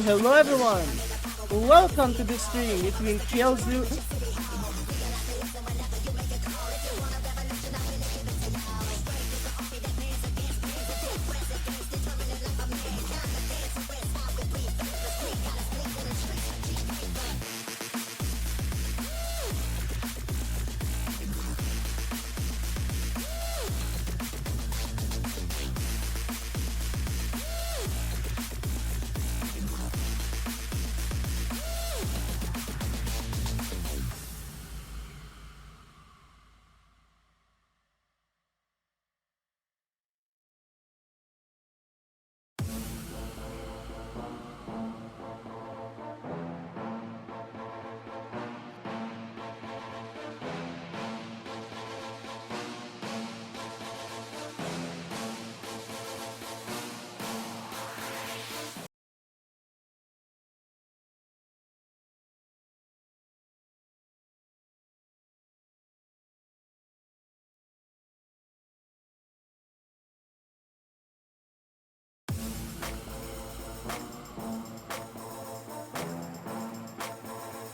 Hello everyone! Welcome to this stream between Kielzu.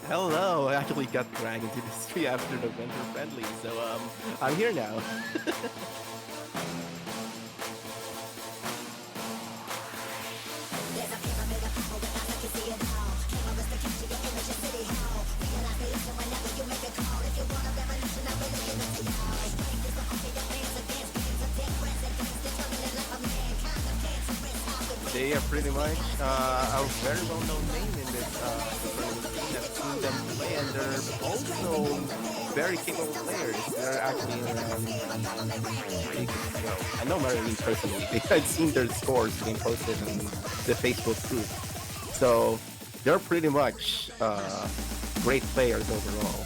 Hello, I actually got dragged into this tree after the winter friendly, so I'm here now. They are pretty much a very well-known name in this tournament. I've seen them play, and they're also very capable players. They're actually pretty good. Well, I know Maririn personally. I've seen their scores being posted in the Facebook group. So they're pretty much great players overall.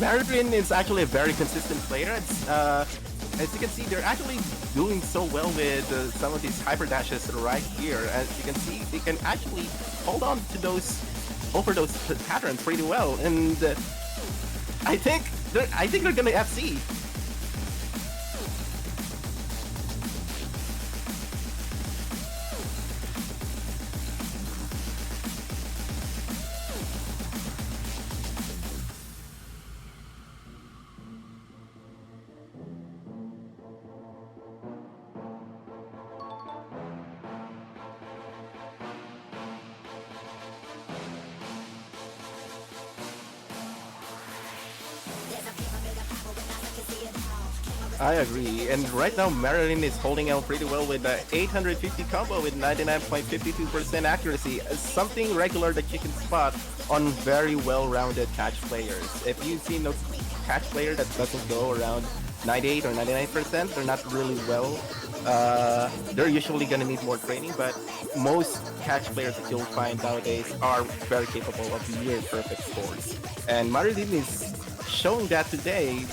Maririn is actually a very consistent player. It's, as you can see, they're actually doing so well with some of these hyper dashes right here. As you can see, they can actually hold on to those patterns pretty well. And I think they're gonna FC. I agree, and right now Maririn is holding out pretty well with the 850 combo with 99.52% accuracy, something regular that you can spot on very well-rounded catch players. If you've seen a catch player that doesn't go around 98 or 99%, they're not really well. They're usually gonna need more training, but most catch players that you'll find nowadays are very capable of near perfect scores. And Maririn is showing that today,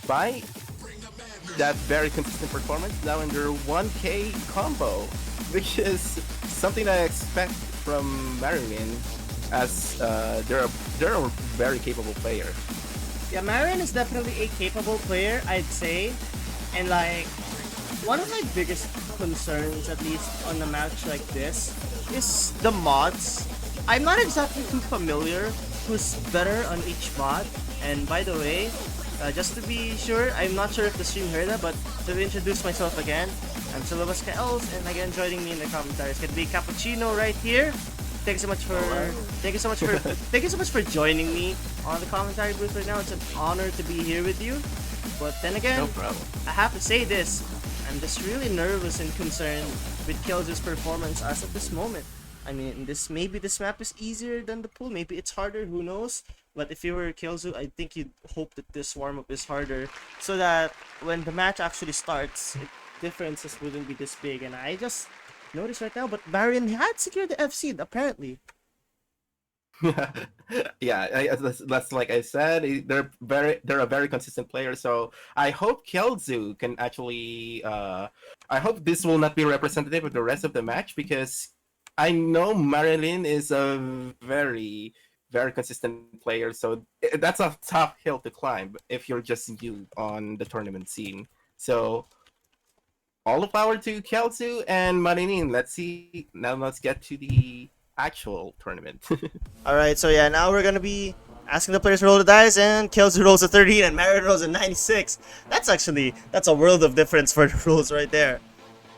by that very consistent performance now in their 1K combo, which is something I expect from Maririn, as they're a very capable player. Yeah, Maririn is definitely a capable player, I'd say. And like, one of my biggest concerns, at least on a match like this, is the mods. I'm not exactly too familiar who's better on each mod. And by the way, just to be sure, I'm not sure if the stream heard that, but to introduce myself again, I'm Silvas Kaels, and again joining me in the commentaries could be Cappuccino right here. Thank you so much for joining me on the commentary booth right now. It's an honor to be here with you. But then again, no problem. I have to say this: I'm I'm just really nervous and concerned with Kielzu's performance as of this moment. I mean, maybe this map is easier than the pool. Maybe it's harder. Who knows? But if you were Kielzu, I think you'd hope that this warm up is harder, so that when the match actually starts, differences wouldn't be this big. And I just noticed right now, but Maririn had secured the F seed apparently. Yeah, that's like I said, they're a very consistent player. So I hope Kielzu can actually. I hope this will not be representative of the rest of the match, because I know Maririn is a very consistent player. So that's a tough hill to climb if you're just new on the tournament scene. So all the power to Kielzu and Maririn. Let's see. Now let's get to the actual tournament. Alright, so yeah, now we're gonna be asking the players to roll the dice, and Kielzu rolls a 13 and Maririn rolls a 96. That's a world of difference for the rules right there.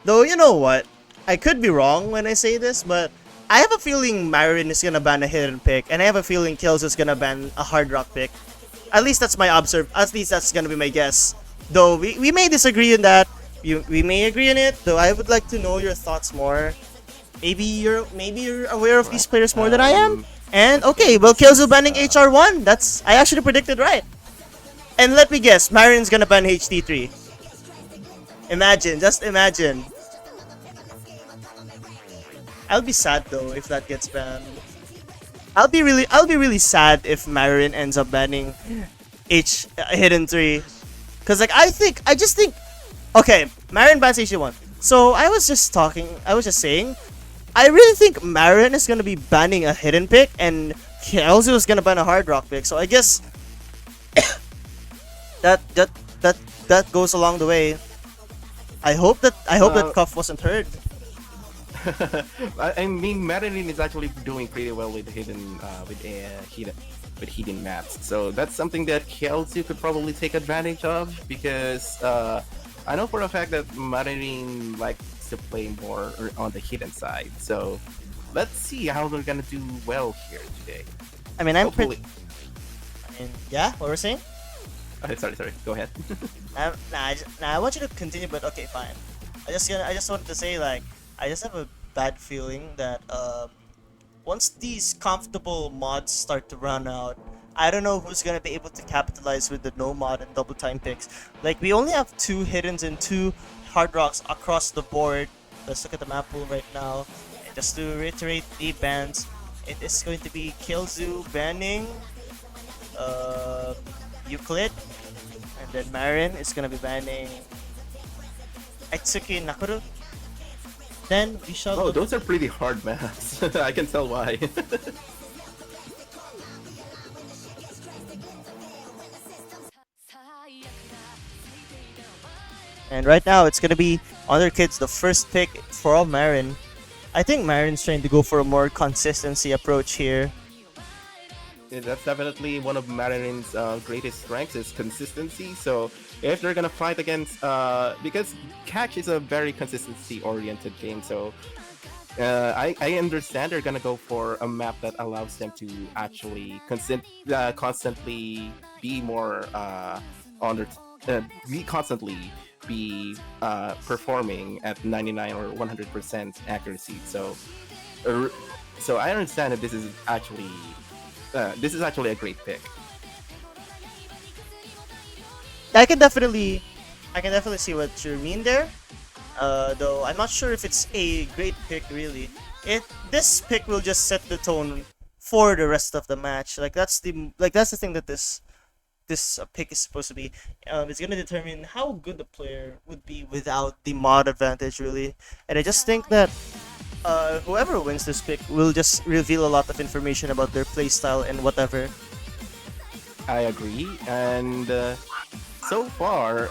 Though, you know what? I could be wrong when I say this, but I have a feeling Maririn is gonna ban a hidden pick, and I have a feeling Kielzu is gonna ban a hard rock pick. At least that's my at least that's gonna be my guess. Though we may disagree on that. We may agree on it, though I would like to know your thoughts more. Maybe you're aware of these players more than I am. And okay, well, Kielzu banning HR1. I actually predicted right. And let me guess, Maririn's gonna ban HT3. Imagine, just imagine. I'll be sad though if that gets banned. I'll be really sad if Maririn ends up banning Hidden 3. Cause like I just think okay, Maririn bans HT1. So I was just saying, I really think Maririn is gonna be banning a hidden pick, and Kielzu is gonna ban a hard rock pick. So I guess that goes along the way. I hope that Cuff wasn't heard. I mean, Maririn is actually doing pretty well with hidden maps. So that's something that Kielzu could probably take advantage of, because I know for a fact that Maririn likes to play more on the hidden side. So let's see how they're gonna do well here today. I mean, yeah, what we're saying? Sorry. Go ahead. I want you to continue, but okay, fine. I just wanted to say, like, I just have a bad feeling that once these comfortable mods start to run out, I don't know who's gonna be able to capitalize with the no mod and double time picks. Like, we only have 2 hiddens and 2 hard rocks across the board. Let's look at the map pool right now. And just to reiterate the bans, it is going to be Kielzu banning Euclid, and then Maririn is gonna be banning Itsuki Nakuru. Then we shall. Oh, those are pretty hard maps. I can tell why. And right now, it's gonna be Other Kids, the first pick for Maririn. I think Maririn's trying to go for a more consistency approach here. Yeah, that's definitely one of Maririn's greatest strengths, is consistency. So if they're gonna fight against, because Catch is a very consistency-oriented game, so I understand they're gonna go for a map that allows them to actually constantly be more constantly be performing at 99 or 100% accuracy. So I understand that this is actually a great pick. I can definitely see what you mean there. Though I'm not sure if it's a great pick really. This pick will just set the tone for the rest of the match. That's the thing that this pick is supposed to be. It's gonna determine how good the player would be without the mod advantage really. And I just think that whoever wins this pick will just reveal a lot of information about their playstyle and whatever. I agree, and so far,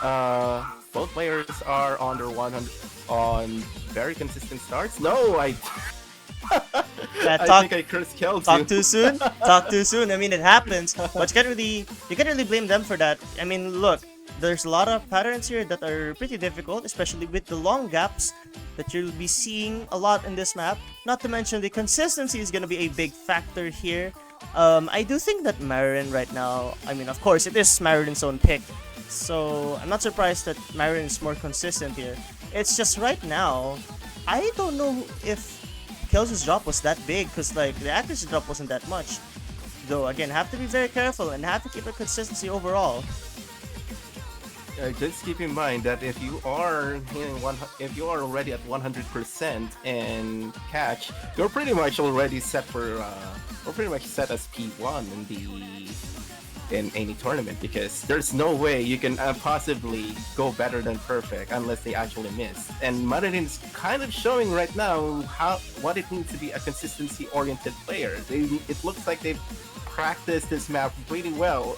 both players are under 100 on very consistent starts. No, I think I cursed Kielzu. Talk too soon. Talk too soon. I mean, it happens, but you can't really blame them for that. I mean, look, there's a lot of patterns here that are pretty difficult, especially with the long gaps that you'll be seeing a lot in this map. Not to mention the consistency is gonna be a big factor here. I do think that Maririn right now, I mean, of course, it is Maririn's own pick, so I'm not surprised that Maririn is more consistent here. It's just right now, I don't know if Kielzu's drop was that big because like the accuracy drop wasn't that much. Though again, have to be very careful and have to keep a consistency overall. Just keep in mind that if you are if you are already at 100% and catch, you're pretty much already set for or pretty much set as P1 in any tournament, because there's no way you can possibly go better than perfect unless they actually miss. And Maririn's kind of showing right now what it means to be a consistency-oriented player. It looks like they've practiced this map pretty well,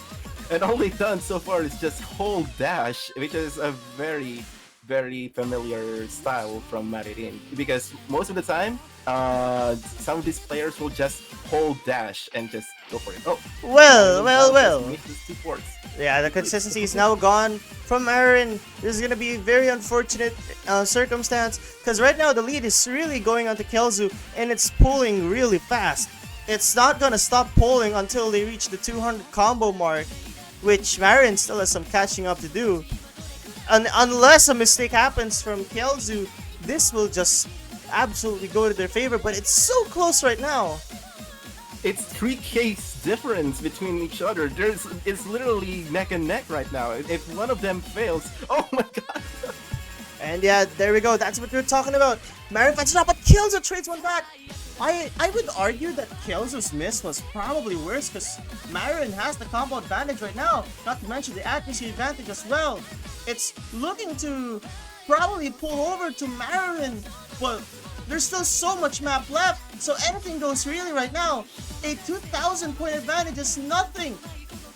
and all they've done so far is just hold dash, which is a very, very familiar style from Maririn. Because most of the time, some of these players will just hold dash and just go for it. Oh, Well. misses 2 ports. Yeah, the consistency is now gone from Maririn. This is gonna be a very unfortunate circumstance because right now the lead is really going onto Kielzu and it's pulling really fast. It's not gonna stop pulling until they reach the 200 combo mark, which Maririn still has some catching up to do. And unless a mistake happens from Kielzu, this will just absolutely go to their favor, but it's so close right now. It's 3K's difference between each other. It's literally neck and neck right now. If one of them fails, oh my god! And yeah, there we go. That's what we're talking about. Maririn fights it out, but Kielzu trades one back. I would argue that Kielzu's miss was probably worse because Maririn has the combo advantage right now. Not to mention the accuracy advantage as well. It's looking to probably pull over to Maririn, but there's still so much map left, so anything goes really right now. A 2,000 point advantage is nothing.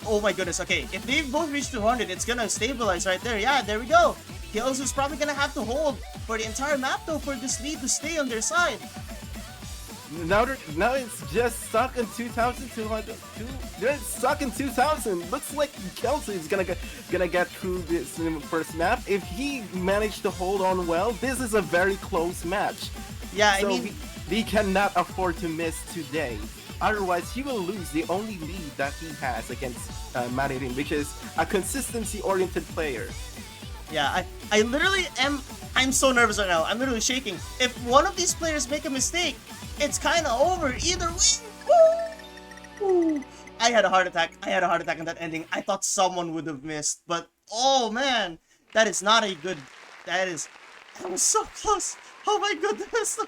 Oh my goodness, okay, if they've both reached 200, it's gonna stabilize right there. Yeah, there we go. Kielzu's probably gonna have to hold for the entire map though for this lead to stay on their side. Now it's just stuck in 2,200. They're stuck in 2,000. Looks like Kielzu is gonna get through this first map. If he managed to hold on well, this is a very close match. Yeah, so I mean, we cannot afford to miss today. Otherwise, he will lose the only lead that he has against Maririn, which is a consistency-oriented player. yeah, I literally am. I'm so nervous right now. I'm literally shaking. If one of these players make a mistake, it's kind of over either way. Woo! I had a heart attack. I had a heart attack on that ending. I thought someone would have missed, but oh man, that is not a good. That was so close. Oh my goodness.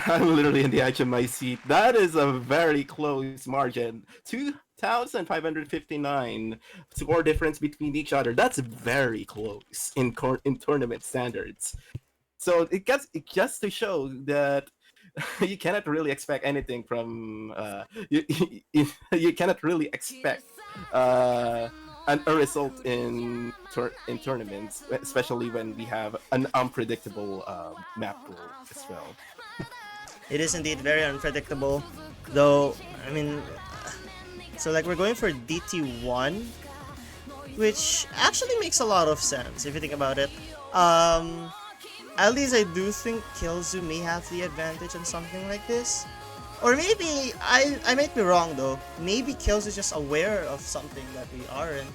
I'm literally in the edge of my seat. That is a very close margin. 2,559 score difference between each other. That's very close in tournament standards. So it just to show that you cannot really expect anything from you cannot really expect a result in tournaments, especially when we have an unpredictable map pool as well. It is indeed very unpredictable, though. I mean, so like we're going for DT1, which actually makes a lot of sense if you think about it. At least I do think Kielzu may have the advantage on something like this. Or maybe, I might be wrong though. Maybe Kielzu is just aware of something that we are in.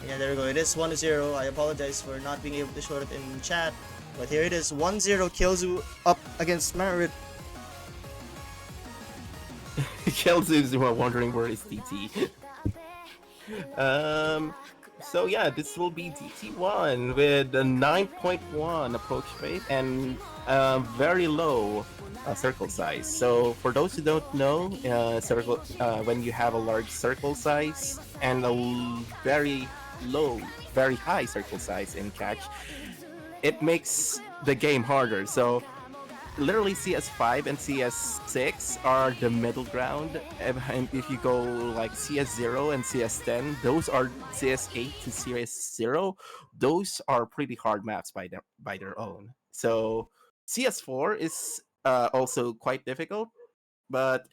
Yeah, there we go. It is 1-0. I apologize for not being able to show it in chat. But here it is, 1-0 Kielzu up against Maririn. Kielzu is wondering where is DT. So yeah, this will be DT1 with a 9.1 approach rate and very low circle size. So for those who don't know, when you have a large circle size and a very high circle size in catch, it makes the game harder. So literally CS5 and CS6 are the middle ground, and if you go like CS0 and CS10, those are CS8 to CS0, those are pretty hard maps by their own. So CS4 is also quite difficult, but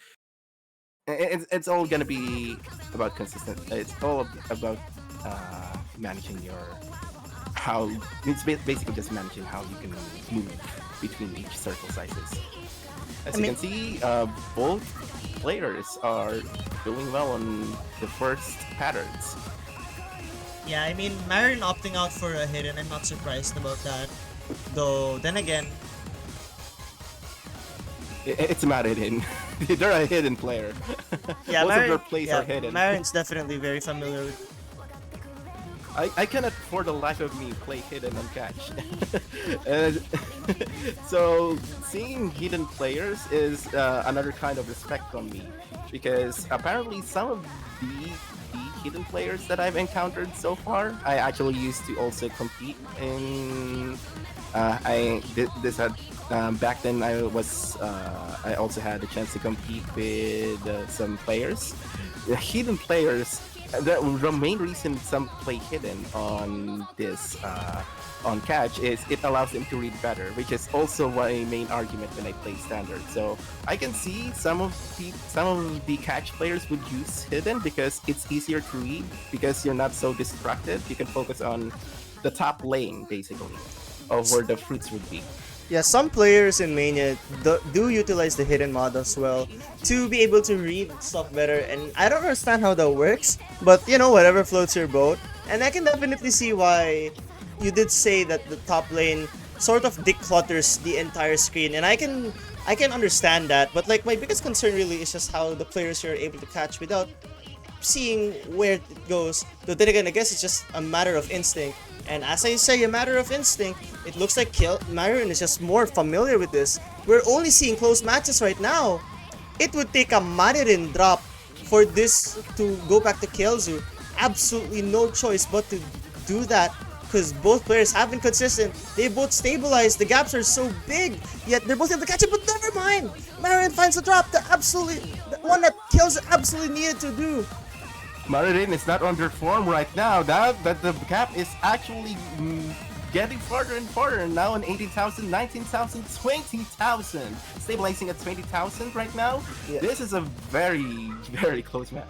it's all gonna be about consistent. It's all about managing it's basically just managing how you can move between each circle sizes. As you can see, both players are doing well on the first patterns. Yeah, I mean, Maririn opting out for a hidden, I'm not surprised about that. Though, then again, It's Maririn. They're a hidden player. yeah, Most of their Marin, plays are yeah, hidden. Marin's definitely very familiar with. I cannot for the life of me play hidden on catch. And so seeing hidden players is another kind of respect from me, because apparently some of the hidden players that I've encountered so far, I actually used to also compete in. I did this had back then. I also had a chance to compete with some players, the hidden players. The main reason some play hidden on this on catch is it allows them to read better, which is also my main argument when I play standard. So I can see some of the catch players would use hidden because it's easier to read, because you're not so distracted. You can focus on the top lane basically of where the fruits would be. Yeah, some players in Mania do utilize the hidden mod as well to be able to read stuff better, and I don't understand how that works, but you know, whatever floats your boat. And I can definitely see why you did say that the top lane sort of declutters the entire screen, and I can understand that, but like my biggest concern really is just how the players are able to catch without seeing where it goes. Though then again, I guess it's just a matter of instinct. And as I say, a matter of instinct, it looks like Maririn is just more familiar with this. We're only seeing close matches right now. It would take a Maririn drop for this to go back to Kielzu. Absolutely no choice but to do that, because both players have been consistent. They both stabilized. The gaps are so big, yet they're both able to catch it. But never mind. Maririn finds the drop. The one that Kielzu absolutely needed to do. Maririn is not under form right now. That the gap is actually getting farther and farther. Now on 18,000, 19,000, 20,000. Stabilizing at 20,000 right now. Yeah. This is a very, very close match.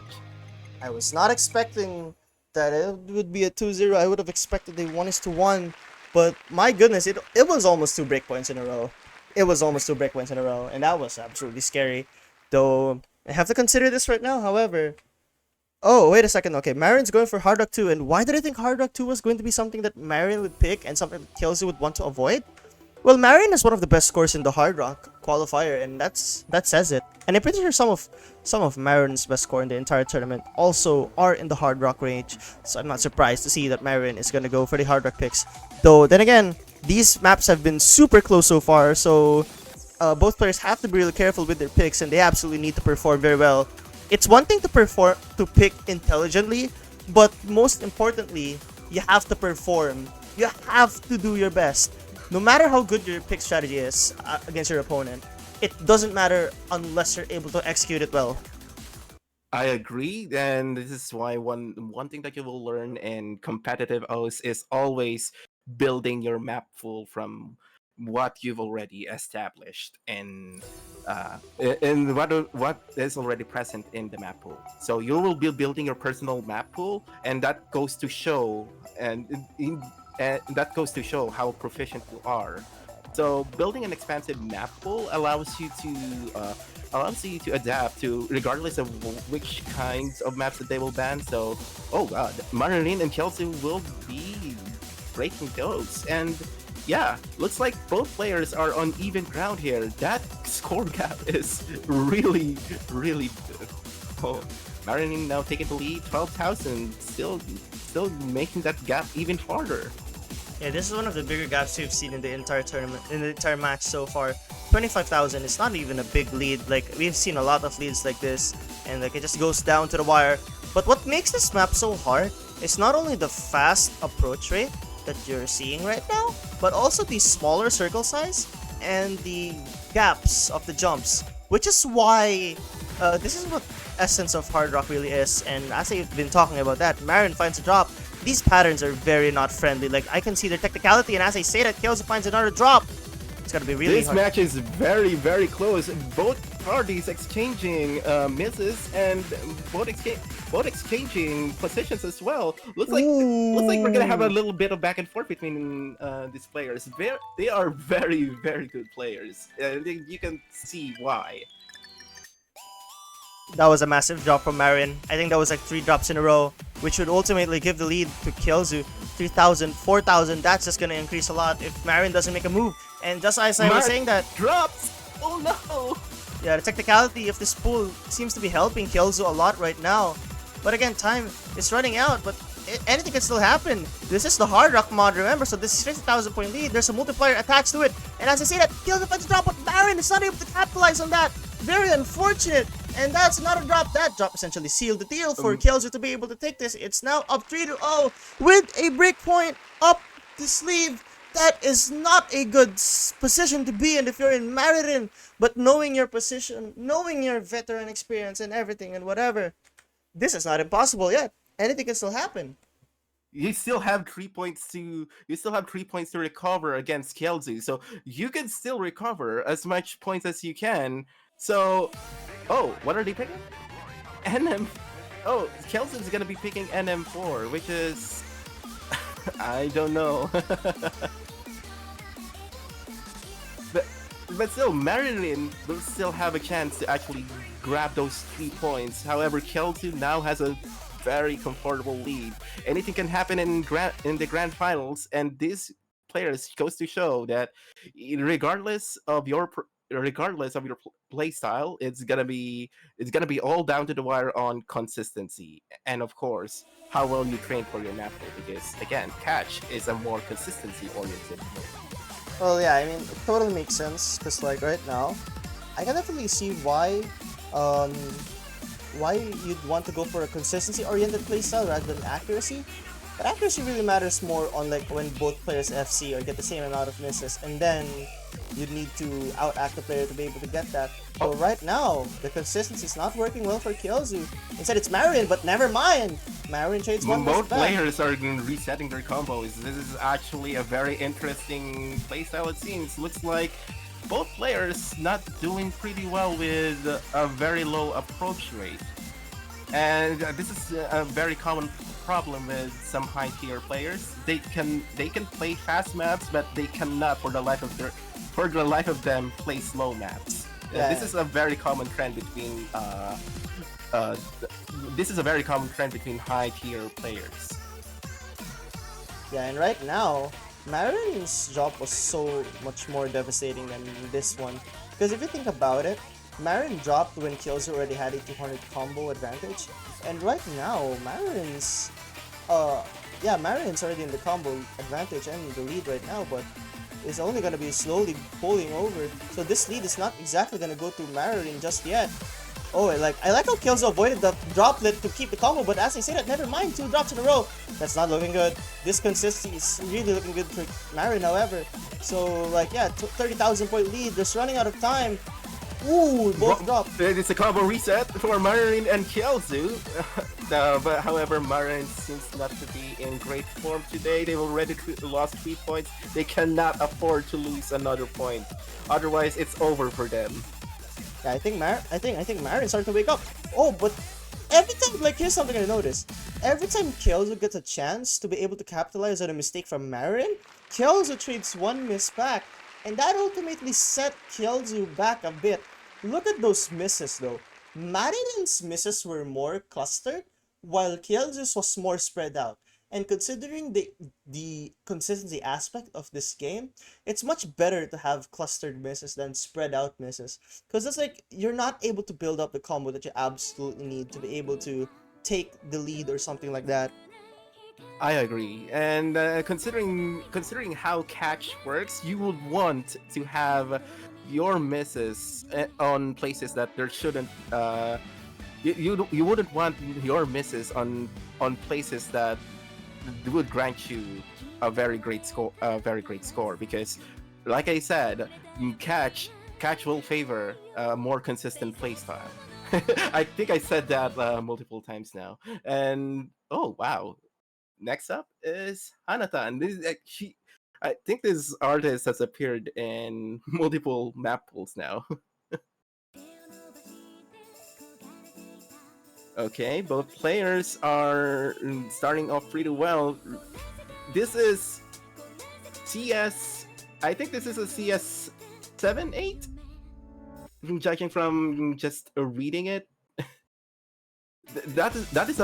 I was not expecting that it would be a 2-0. I would have expected a 1-1. But my goodness, it was almost 2 breakpoints in a row. It was almost 2 breakpoints in a row, and that was absolutely scary. Though, I have to consider this right now, however. Oh, wait a second. Okay, Marin's going for Hard Rock 2, and why did I think Hard Rock 2 was going to be something that Marin would pick and something that Kielzu would want to avoid? Well, Maririn is one of the best scores in the Hard Rock qualifier, and that says it. And I'm pretty sure some of Maririn's best score in the entire tournament also are in the Hard Rock range. So I'm not surprised to see that Maririn is gonna go for the Hard Rock picks. Though then again, these maps have been super close so far, so both players have to be really careful with their picks, and they absolutely need to perform very well. It's one thing to pick intelligently, but most importantly, you have to perform. You have to do your best. No matter how good your pick strategy is against your opponent, it doesn't matter unless you're able to execute it well. I agree, and this is why one thing that you will learn in competitive O's is always building your map pool from what you've already established and what is already present in the map pool. So you will be building your personal map pool, and that goes to show how proficient you are. So building an expansive map pool allows you to adapt to regardless of which kinds of maps that they will ban. So, oh god, Maririn and Kielzu will be breaking those. And yeah, looks like both players are on even ground here. That score gap is really, really good. Oh, Maririn now taking the lead, 12,000, still making that gap even farther. Yeah, this is one of the bigger gaps we've seen in the entire tournament, in the entire match so far. 25,000 is not even a big lead. Like, we've seen a lot of leads like this, and like it just goes down to the wire. But what makes this map so hard is not only the fast approach rate that you're seeing right now, but also the smaller circle size and the gaps of the jumps, which is why this is what essence of Hard Rock really is. And as I've been talking about that, Maririn finds a drop. These patterns are very not friendly. Like, I can see their technicality, and as I say that, Kielzu finds another drop. It's gonna be really This hard. match is very, very close. Both parties exchanging misses and both exchanging positions as well. Looks like we're gonna have a little bit of back and forth between these players. They are very, very good players. You can see why. That was a massive drop from Maririn. I think that was like 3 drops in a row, which would ultimately give the lead to Kielzu. 3,000, 4,000, that's just gonna increase a lot if Maririn doesn't make a move. And just as I was saying that, drops! Oh no! yeah, the technicality of this pool seems to be helping Kielzu a lot right now. But again, time is running out, but anything can still happen. This is the Hard Rock mod, remember, so this is 50,000 point lead. There's a multiplier attached to it. And as I say that, Kielzu finds a drop, but Maririn is not able to capitalize on that. Very unfortunate. And that's not a drop. That drop essentially sealed the deal for Kielzu to be able to take this. It's now up 3-0 with a breakpoint up the sleeve. That is not a good position to be in if you're in Maririn. But knowing your position, knowing your veteran experience and everything and whatever, this is not impossible yet. Anything can still happen. You still have 3 points to recover against Kielzu, so you can still recover as much points as you can. So, oh, what are they picking? NM. Oh, Kielzu is gonna be picking NM4, which is I don't know. but still, Maririn will still have a chance to actually grab those 3 points. However, Kielzu now has a very comfortable lead. Anything can happen in the grand finals, and this players goes to show that regardless of your play style, it's gonna be all down to the wire on consistency, and of course how well you train for your map play, because again, catch is a more consistency oriented mode. Well, yeah, I mean, it totally makes sense, because, like, right now, I can definitely see why you'd want to go for a consistency-oriented playstyle rather than accuracy. But accuracy really matters more on, like, when both players FC or get the same amount of misses, and then you'd need to outact the player to be able to get that. So right now, the consistency is not working well for Kielzu. Instead, it's Maririn, but never mind! Maririn trades one Both back. players are resetting their combos. This is actually a very interesting playstyle, it seems. Looks like both players not doing pretty well with a very low approach rate. And this is a very common problem with some high tier players. They can play fast maps, but they cannot for the life of them play slow maps. Yeah. This is a very common trend between high tier players. Yeah, and right now, Maririn's drop was so much more devastating than this one. Because if you think about it, Maririn dropped when Kielzu already had a 200 combo advantage. And right now, Maririn's already in the combo advantage and the lead right now, but is only going to be slowly pulling over. So this lead is not exactly going to go to Maririn just yet. Oh, I like how Kielzu avoided the droplet to keep the combo, but as I say that, never mind, 2 drops in a row. That's not looking good. This consistency is really looking good for Maririn, however. So, like, yeah, 30,000 point lead, just running out of time. Ooh, both dropped. It's a combo reset for Maririn and Kielzu. But however, Maririn seems not to be in great form today. They've already lost 3 points. They cannot afford to lose another point. Otherwise, it's over for them. Yeah, I think Maririn's starting to wake up. Oh, but every time, like, here's something I noticed. Every time Kielzu gets a chance to be able to capitalize on a mistake from Maririn, Kielzu trades one miss back, and that ultimately set Kielzu back a bit. Look at those misses, though. Maririn's misses were more clustered, while Kielzu's was more spread out. And considering the consistency aspect of this game, it's much better to have clustered misses than spread out misses. Because it's like, you're not able to build up the combo that you absolutely need to be able to take the lead or something like that. I agree, and considering how catch works, you would want to have your misses on places that there shouldn't. You wouldn't want your misses on places that would grant you a very great score, because, like I said, catch will favor a more consistent playstyle. I think I said that multiple times now, and oh wow. Next up is Hanatan. I think this artist has appeared in multiple map pools now. Okay, both players are starting off pretty well. This is CS. I think this is a CS 7-8. Judging from just reading it. that is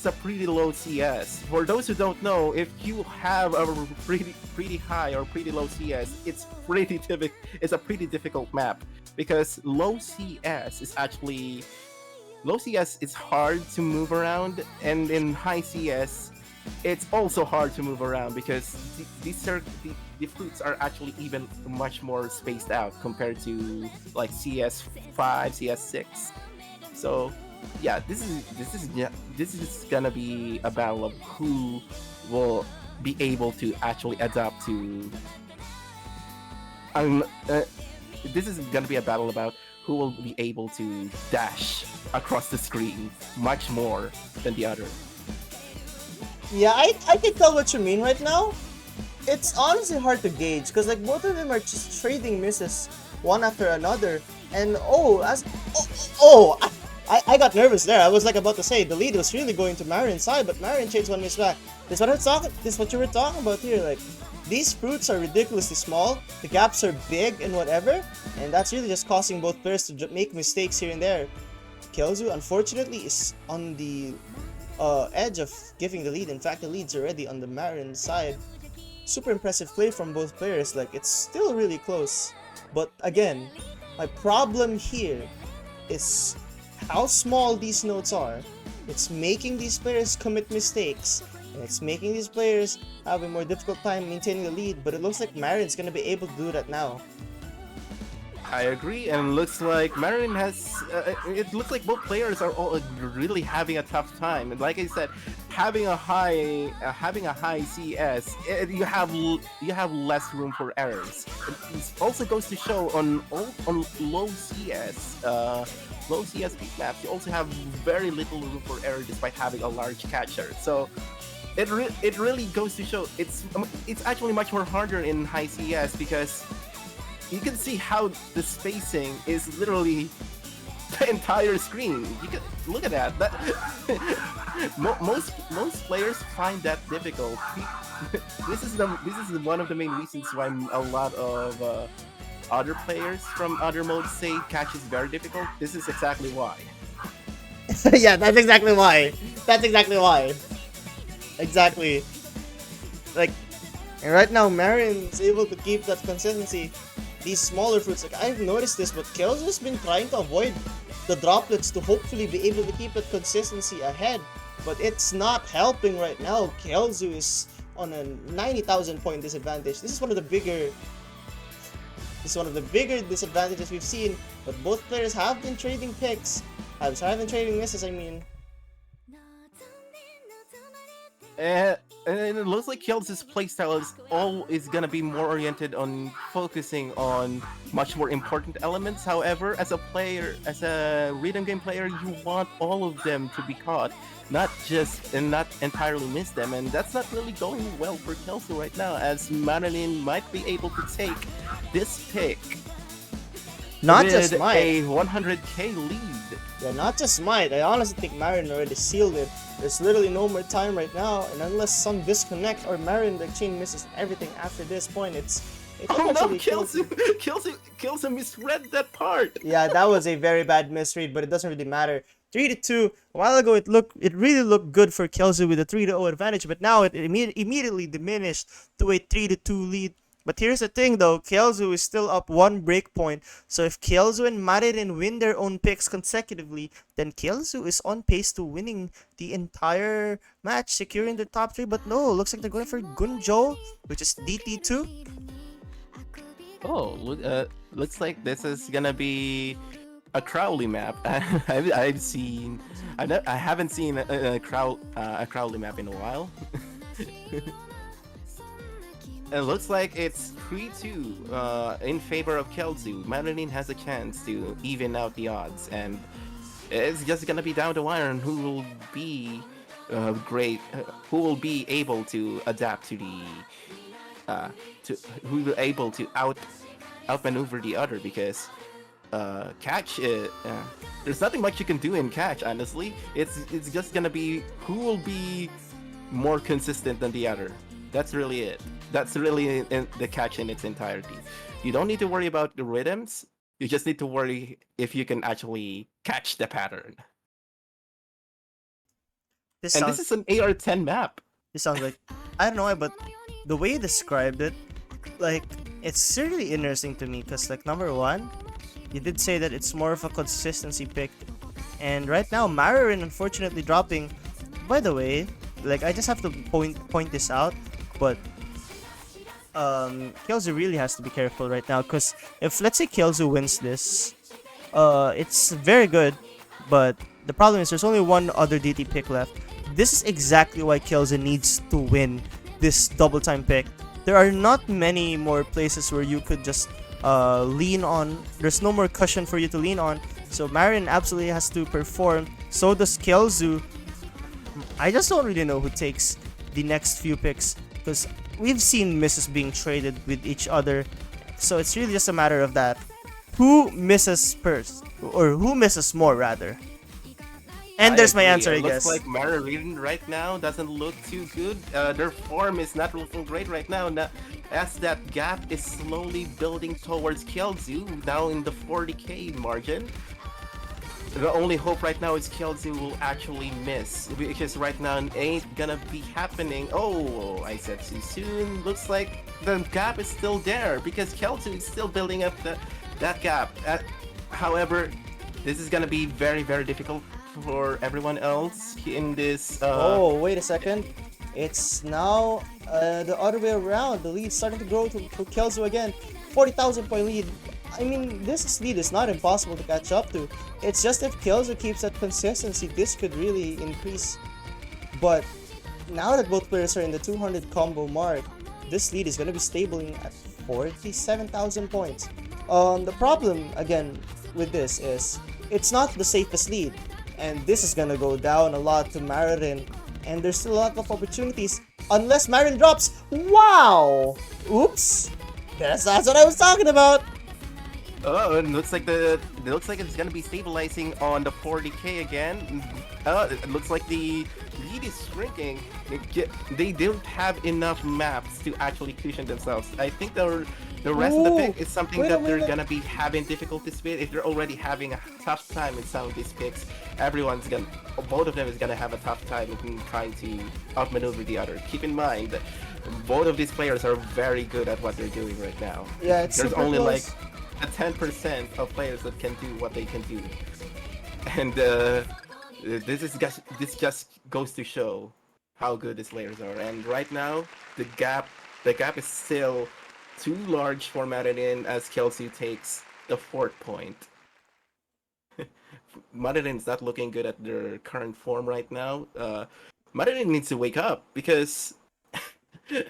a pretty low CS. For those who don't know, if you have a pretty high or pretty low CS, it's a pretty difficult map because low CS is hard to move around, and in high CS, it's also hard to move around because the fruits are actually even much more spaced out compared to like CS5, CS6. So yeah, this is gonna be a battle of who will be able to actually adapt to. Um, uh, this is gonna be a battle about who will be able to dash across the screen much more than the other. Yeah, I can tell what you mean right now. It's honestly hard to gauge because like both of them are just trading misses one after another. And I got nervous there. I was like about to say the lead was really going to Maririn's side, but Maririn changed one miss back. This is what you were talking about here. Like these fruits are ridiculously small. The gaps are big and whatever, and that's really just causing both players to make mistakes here and there. Kielzu unfortunately is on the edge of giving the lead. In fact, the lead's already on the Maririn side. Super impressive play from both players. Like it's still really close, but again, my problem here is how small these nodes are. It's making these players commit mistakes, and it's making these players have a more difficult time maintaining the lead, but it looks like Maririn's gonna be able to do that now. I agree, and looks like Maririn has. It looks like both players are all really having a tough time. And like I said, having a high CS, you have less room for errors. It also goes to show on low CS. Low CS beat maps, you also have very little room for error despite having a large catcher. So it really goes to show it's actually much more harder in high CS because you can see how the spacing is literally the entire screen. You can look at that. Most players find that difficult. This is one of the main reasons why a lot of other players from other modes say catch is very difficult. This is exactly why. Yeah, that's exactly why. That's exactly why. Exactly. Like, and right now Maririn's able to keep that consistency. These smaller fruits, like I've noticed this, but Kielzu's been trying to avoid the droplets to hopefully be able to keep that consistency ahead, but it's not helping right now. Kielzu is on a 90,000 point disadvantage. This is one of the bigger disadvantages we've seen, but both players have been trading picks. Have been trading misses, I mean. And it looks like Kielzu's playstyle is gonna be more oriented on focusing on much more important elements. However, as a rhythm game player, you want all of them to be caught, not entirely miss them, and that's not really going well for Kielzu right now, as Maririn might be able to take this pick. Not with just might. A 100k lead. Yeah, not just might. I honestly think Maririn already sealed it. There's literally no more time right now, and unless some disconnect or Maririn the chain misses everything after this point, Oh no, Kielzu misread that part. Yeah, that was a very bad misread, but it doesn't really matter. 3-2. A while ago, it really looked good for Kielzu with a 3-0 advantage, but now it immediately diminished to a 3-2 lead. But here's the thing though, Kielzu is still up one break point, so if Kielzu and Maririn win their own picks consecutively, then Kielzu is on pace to winning the entire match, securing the top 3, but no, looks like they're going for Gunjo, which is DT2. Oh, looks like this is gonna be a Crowley map. I haven't seen a Crowley map in a while. It looks like it's 3-2 in favor of Kielzu. Maririn has a chance to even out the odds, and it's just gonna be down to wire on who will be who will be able to adapt to the who will able to outmaneuver the other, because catch there's nothing much you can do in catch, honestly. It's just gonna be who will be more consistent than the other. That's really it. That's really the catch in its entirety. You don't need to worry about the rhythms. You just need to worry if you can actually catch the pattern. This And this sounds is an AR-10 map. this sounds like, I don't know why, but the way you described it, like, it's really interesting to me because, like, number one, you did say that it's more of a consistency pick, and right now Maririn unfortunately dropping. By the way, like, I just have to point this out, but Kielzu really has to be careful right now because if, let's say, Kielzu wins this, it's very good, but the problem is there's only one other DT pick left. This is exactly why Kielzu needs to win this double time pick. There are not many more places where you could just lean on. There's no more cushion for you to lean on. So Maririn absolutely has to perform. So does Kielzu. I just don't really know who takes the next few picks because we've seen misses being traded with each other. So it's really just a matter of that. Who misses first? Or who misses more, rather? And there's my answer, I guess. Looks like Maririn right now doesn't look too good. Their form is not looking great right now. As that gap is slowly building towards Kielzu, now in the 40k margin. The only hope right now is Kielzu will actually miss, because right now it ain't gonna be happening. Oh, I said too soon. Looks like the gap is still there because Kielzu is still building up that gap. However, this is gonna be very, very difficult for everyone else in this. Oh, wait a second. It's now the other way around. The lead's starting to grow to Kielzu again. 40,000 point lead. I mean, this lead is not impossible to catch up to. It's just if Kielzu keeps that consistency, this could really increase. But now that both players are in the 200 combo mark, this lead is going to be stabilizing at 47,000 points. The problem, again, with this is it's not the safest lead. And this is going to go down a lot to Maririn. And there's still a lot of opportunities. Unless Maririn drops. Wow! Oops! That's what I was talking about! Oh, it looks like it's gonna be stabilizing on the 40k again. It looks like the lead is shrinking. They don't have enough maps to actually cushion themselves. I think the rest of the pick is something that they're gonna be having difficulties with. If they're already having a tough time with some of these picks, both of them is gonna have a tough time in trying to outmaneuver the other. Keep in mind that both of these players are very good at what they're doing right now. Yeah, it's there's super only close. like a 10% of players that can do what they can do, and this just goes to show how good these players are. And right now, the gap is still too large for Maririn as Kielzu takes the 4th point. Maririn's not looking good at their current form right now. Maririn needs to wake up because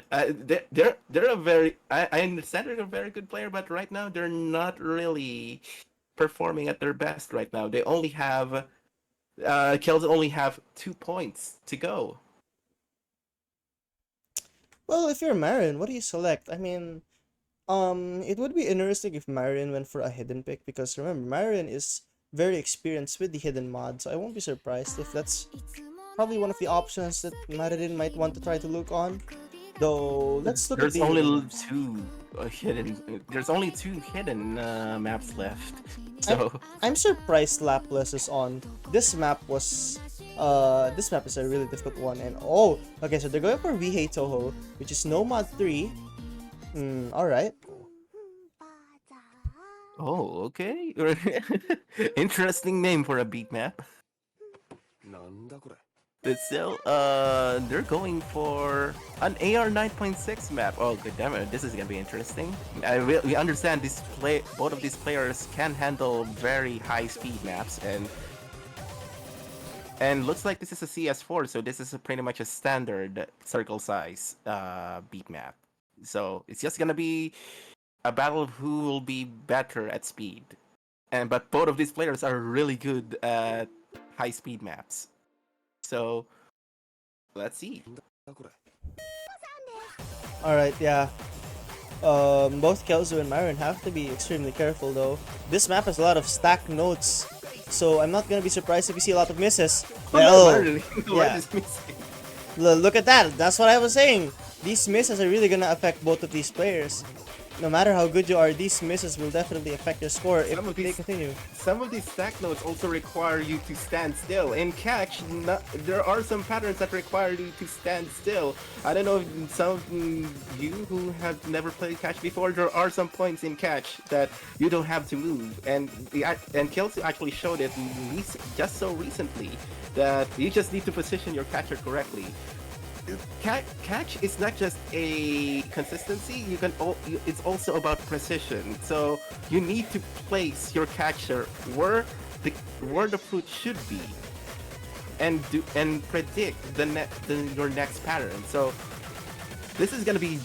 they're a very I understand they're a very good player, but right now they're not really performing at their best right now. They only have Kielzu only have 2 points to go. Well, if you're Maririn, what do you select? I mean, it would be interesting if Maririn went for a hidden pick because remember, Maririn is very experienced with the hidden mod, so I won't be surprised if that's probably one of the options that Maririn might want to try to look on. Though, let's look There's at the... only two hidden. There's only 2 hidden maps left. So I'm surprised Lapless is on. This map is a really difficult one. And oh, okay, so they're going for Wihei Toho, which is no mod 3. Alright. oh, okay. Interesting name for a beat map. But still, they're going for an AR 9.6 map. Oh, good damn it! This is gonna be interesting. We understand both of these players can handle very high speed maps, and looks like this is a CS4, so this is pretty much a standard circle size beat map. So it's just gonna be a battle of who will be better at speed. But both of these players are really good at high speed maps. So, let's see. Alright, yeah. Both Kielzu and Maririn have to be extremely careful though. This map has a lot of stacked notes, so I'm not gonna be surprised if you see a lot of misses. Well, yeah. Look at that, that's what I was saying. These misses are really gonna affect both of these players. no matter how good you are, these misses will definitely affect your score if Some of they these continue. some of these stack notes also require you to stand still. In catch, there are some patterns that require you to stand still. I don't know if some of you who have never played catch before, there are some points in catch that you don't have to move, and Kielzu actually showed it just so recently that you just need to position your catcher correctly. Catch is not just a consistency. It's also about precision. So you need to place your catcher where the fruit should be, and predict your next pattern. So this is gonna be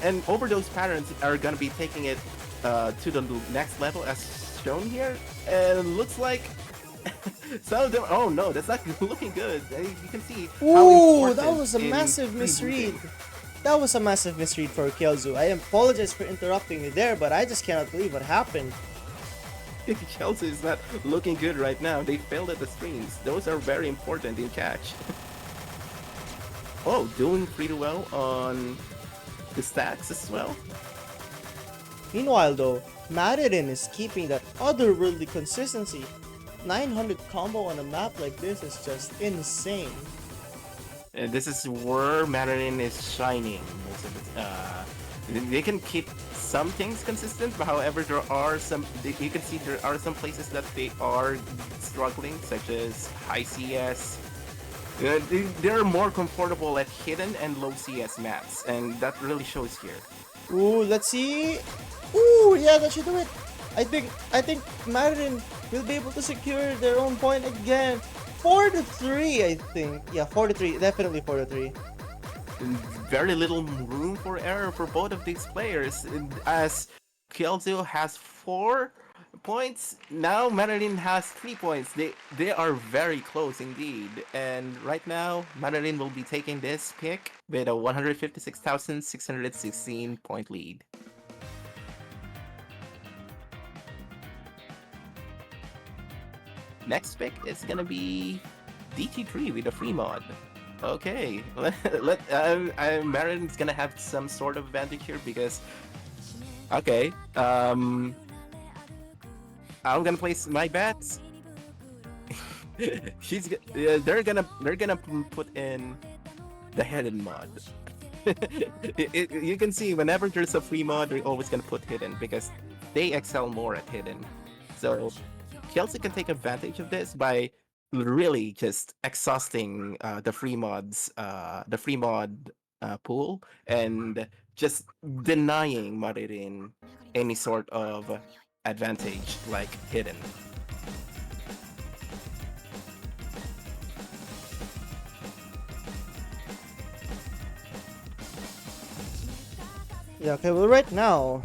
and overdose patterns are gonna be taking it to the next level as shown here. And looks like some of them. Oh no, that's not looking good. You can see how Ooh, important that was a in massive misread. rebooting. That was a massive misread for Kielzu. I apologize for interrupting you there, but I just cannot believe what happened. Kielzu is not looking good right now. They failed at the screens. Those are very important in catch. Oh, doing pretty well on the stats as well. Meanwhile though, Maririn is keeping that otherworldly consistency. 900 combo on a map like this is just insane. And this is where Maririn is shining most of it. They can keep some things consistent, but however, you can see there are some places that they are struggling, such as high CS. They're more comfortable at hidden and low CS maps, and that really shows here. Ooh, let's see. Ooh, yeah, that should do it. I think Maririn will be able to secure their own point again. 4-3, I think. Yeah, 4-3. Definitely 4-3. Very little room for error for both of these players, as Kielzu has 4 points. Now Maririn has 3 points. They are very close indeed. And right now, Maririn will be taking this pick with a 156,616 point lead. Next pick is gonna be DT3 with a free mod. Okay, Maririn's gonna have some sort of advantage here because, okay, I'm gonna place my bets. They're gonna put in the hidden mod. You can see whenever there's a free mod, they're always gonna put hidden because they excel more at hidden. So Kielzu can take advantage of this by really just exhausting the free mod pool and just denying Maririn any sort of advantage like hidden. Yeah, okay, well right now,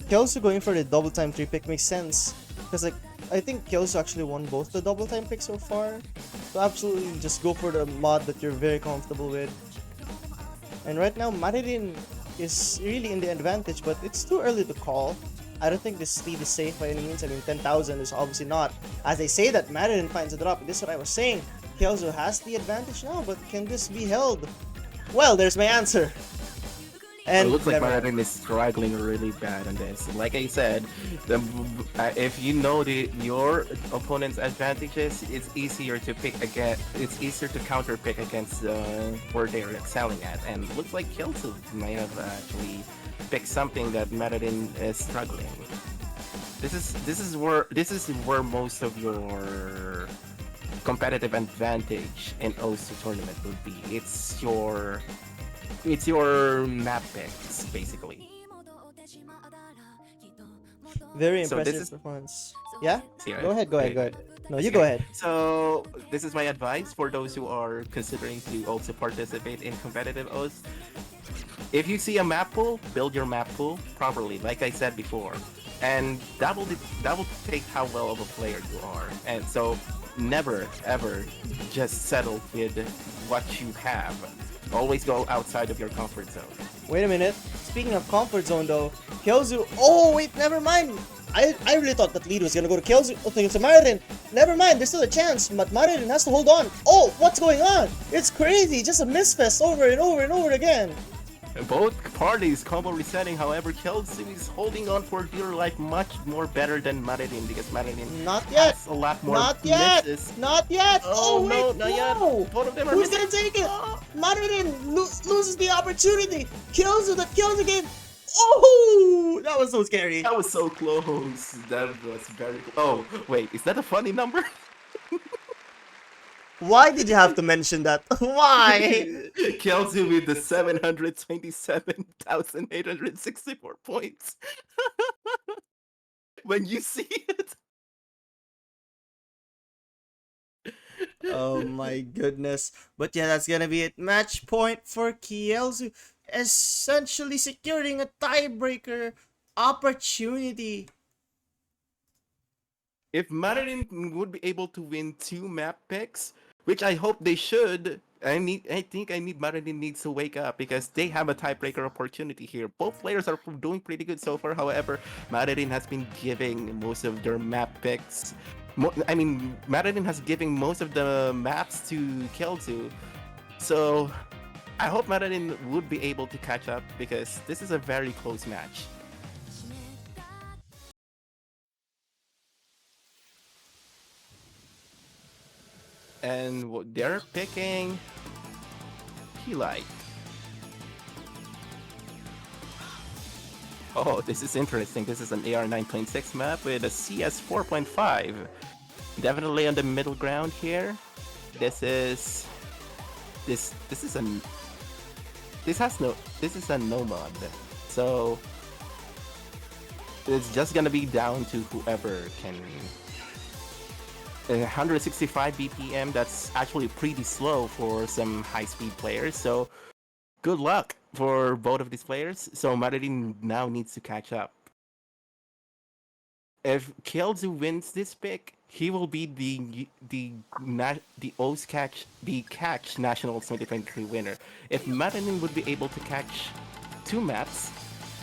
Kielzu going for the double time 3 pick makes sense. Because like, I think Kielzu actually won both the double time picks so far. So absolutely just go for the mod that you're very comfortable with. And right now, Maririn is really in the advantage, but it's too early to call. I don't think this lead is safe by any means. I mean, 10,000 is obviously not. As they say that Maririn finds a drop, this is what I was saying. Kielzu has the advantage now, but can this be held? Well, there's my answer. And it looks like Maririn is struggling really bad on this. Like I said, if you know your opponent's advantages, it's easier to pick again. It's easier to counter pick against where they're excelling at. And it looks like Kielzu might have actually picked something that Maririn is struggling. This is where most of your competitive advantage in OSU tournament would be. It's your map picks, basically. very So impressive this is performance. Yeah? yeah, Go ahead. okay. No, you go ahead. So this is my advice for those who are considering to also participate in competitive OS. If you see a map pool, build your map pool properly, like I said before, and that will take how well of a player you are. And so never ever just settle with what you have. Always go outside of your comfort zone. Wait a minute. Speaking of comfort zone though, Kielzu. Oh wait, never mind. I really thought that lead was gonna go to Kielzu. Oh, it's a Maririn. Never mind, there's still a chance, but Maririn has to hold on. Oh, what's going on? It's crazy. Just a misfest over and over and over again. Both parties combo resetting, however, Kielzu is holding on for dear life much more better than Maririn because Maririn Not yet. has a lot more Not yet. misses. Not yet. Oh, Oh wait, no, not yet. no. Both of them are Who's missing. gonna take it? Oh. Maririn loses the opportunity. Kills the game. Oh, that was so scary. That was so close. That was very close. Oh, wait, is that a funny number? Why did you have to mention that? Why? Kielzu with the 727,864 points. When you see it. Oh my goodness. But yeah, that's gonna be it. Match point for Kielzu, essentially securing a tiebreaker opportunity. If Maririn would be able to win 2 map picks, which I hope they should, I think Maririn needs to wake up because they have a tiebreaker opportunity here. Both players are doing pretty good so far. However, Maririn has been giving most of their map picks. Maririn has given most of the maps to Kielzu. So I hope Maririn would be able to catch up because this is a very close match. And they're picking Healite. Oh, this is interesting. This is an AR 9.6 map with a CS 4.5. Definitely on the middle ground here. This is a no mod. So it's just gonna be down to whoever can. 165 BPM, that's actually pretty slow for some high-speed players, so good luck for both of these players. So Maririn now needs to catch up. If Kielzu wins this pick, he will be the Catch Nationals 2023 winner. If Maririn would be able to catch 2 maps,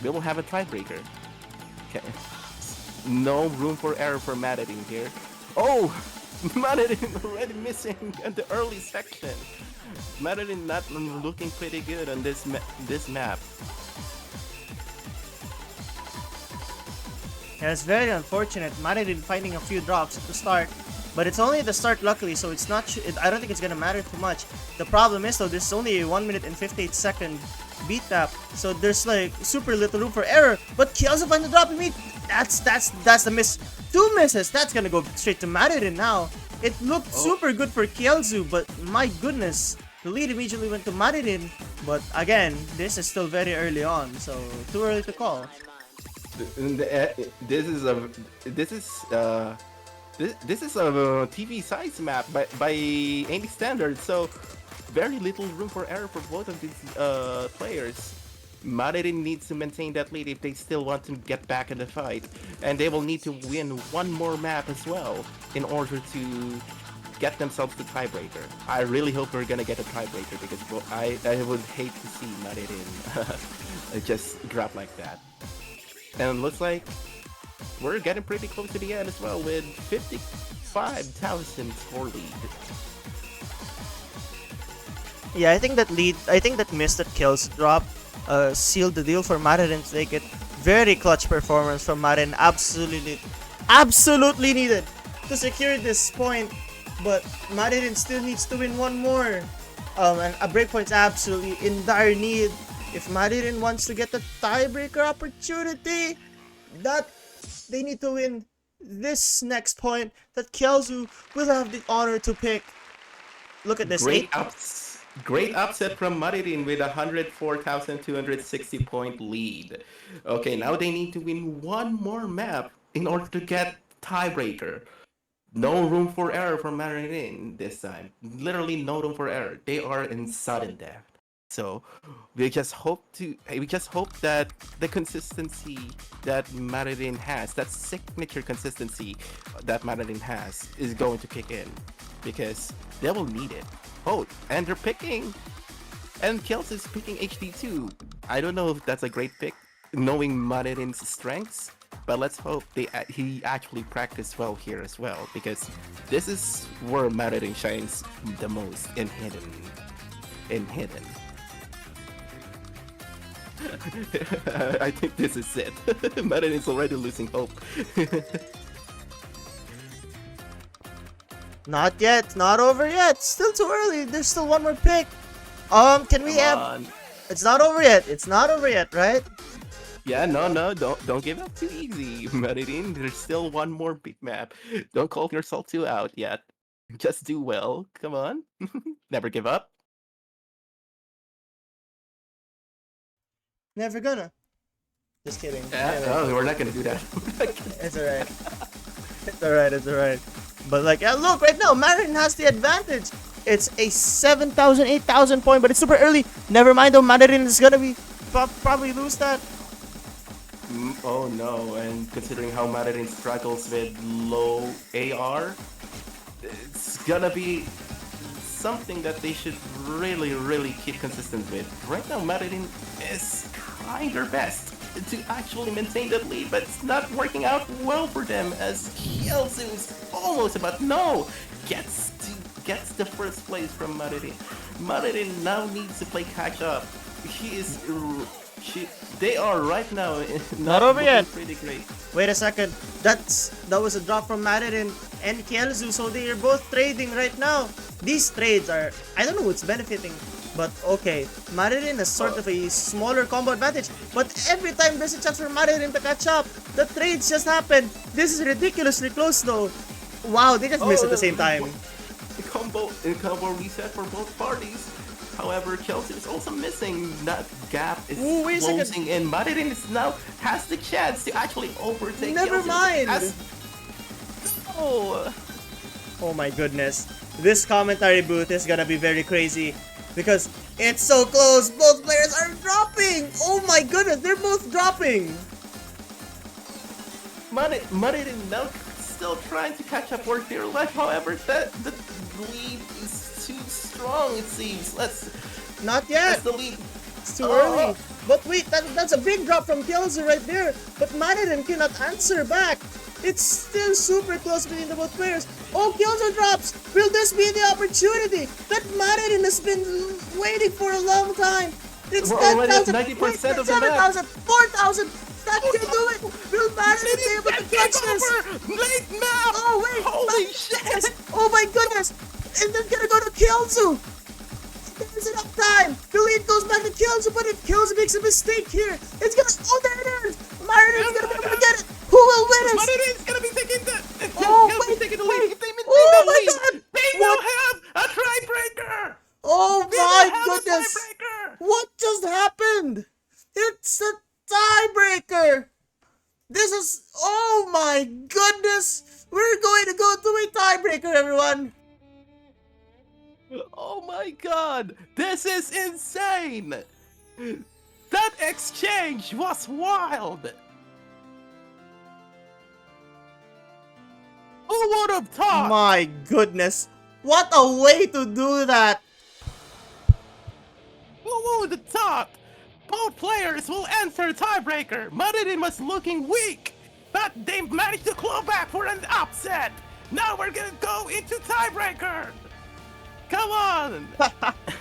we will have a tiebreaker. Okay. No room for error for Maririn here. Oh! Maririn already missing in the early section. Maririn not looking pretty good on this map. Yeah, it's very unfortunate. Maririn finding a few drops at the start, but it's only the start luckily, so it's not. I don't think it's gonna matter too much. The problem is though, this is only a 1 minute and 58 second beat tap, so there's like super little room for error. But Kielzu finds the drop immediately. That's the miss. 2 misses. That's gonna go straight to Maririn now. It looked super good for Kielzu, but my goodness, the lead immediately went to Maririn. But again, this is still very early on, so too early to call. This is a TV size map by any standard, so very little room for error for both of these players. Maririn needs to maintain that lead if they still want to get back in the fight, and they will need to win 1 more map as well in order to get themselves the tiebreaker. I really hope we're gonna get a tiebreaker because I would hate to see Maririn just drop like that. And it looks like we're getting pretty close to the end as well with 55,000 for lead. Yeah, I think that miss that Kielzu drop sealed the deal for Maririn to take it. Very clutch performance from Maririn. Absolutely needed to secure this point. But Maririn still needs to win 1 more. And a breakpoint's absolutely in dire need. If Maririn wants to get the tiebreaker opportunity, that they need to win this next point that Kielzu will have the honor to pick. Look at this. Great upset from Maririn with a 104,260 point lead. Okay, now they need to win 1 more map in order to get tiebreaker. No room for error for Maririn this time. Literally no room for error. They are in sudden death. So we just hope that the consistency that Maririn has, that signature consistency that Maririn has, is going to kick in because they will need it. Oh, and they're picking, and Kielzu is picking HD2. I don't know if that's a great pick, knowing Maririn's strengths, but let's hope he actually practiced well here as well because this is where Maririn shines the most in hidden. I think this is it. Maririn is already losing hope. Not yet. Not over yet. Still too early. There's still one more pick. Can we Come have... on. It's not over yet. It's not over yet, right? Yeah, no, don't give up too easy, Maririn. There's still one more big map. Don't call yourself too out yet. Just do well. Come on. Never give up. Never gonna. Just kidding. No, we're not gonna do that. It's alright. It's alright, it's alright. But like, look, right now, Maririn has the advantage. It's a 7,000, 8,000 point, but it's super early. Never mind though, Maririn is gonna be probably lose that. Oh no, and considering how Maririn struggles with low AR, it's gonna be something that they should really keep consistent with. Right now, Maririn is trying their best to actually maintain that lead, but it's not working out well for them as Kielzu is almost about gets the first place from Maririn. Maririn now needs to play catch up. They are right now not over yet. Pretty great. Wait a second. That was a drop from Maririn and Kielzu, so they are both trading right now. These trades are, I don't know what's benefiting, but okay. Maririn has sort of a smaller combo advantage, but every time there's a chance for Maririn to catch up, the trades just happen. This is ridiculously close though. Wow, they just missed at the same time. Combo reset for both parties. However, Kielzu is also missing. That gap is closing in. Maririn now has the chance to actually overtake Never Kielzu. mind! Oh my goodness. This commentary booth is gonna be very crazy because it's so close. Both players are dropping! Oh my goodness, they're both dropping! Maririn now still trying to catch up for their life. However, the lead is too strong, it seems. Not yet. That's the lead. It's too early. But wait, that's a big drop from Kielzu right there. But Maririn cannot answer back. It's still super close between the both players. Oh, Kielzu drops. Will this be the opportunity that Maririn has been waiting for a long time? It's 10,000, 90% of the 7,000, 4,000. That can do it. Will Maririn be able to catch this? Late now. Oh wait. Holy shit. Oh my goodness. And they're gonna go to Kielzu. There's enough time. The lead goes back to Kielzu, but if Kielzu makes a mistake here, it's gonna... Oh, there it is. Maririn's gonna be able to get it. Who will win it? Maririn's gonna be taking the... Oh, wait, taking the lead. If they maintain oh the my lead, god. they will have a tiebreaker. Oh my goodness. Tiebreaker. What just happened? It's a tiebreaker. This is... Oh my goodness. We're going to go to a tiebreaker, everyone. Oh my god, this is insane! That exchange was wild! Who would have thought? My goodness. What a way to do that. Who would have thought? Both players will enter tiebreaker. Maririn was looking weak, but they managed to claw back for an upset. Now we're gonna go into tiebreaker. Come on!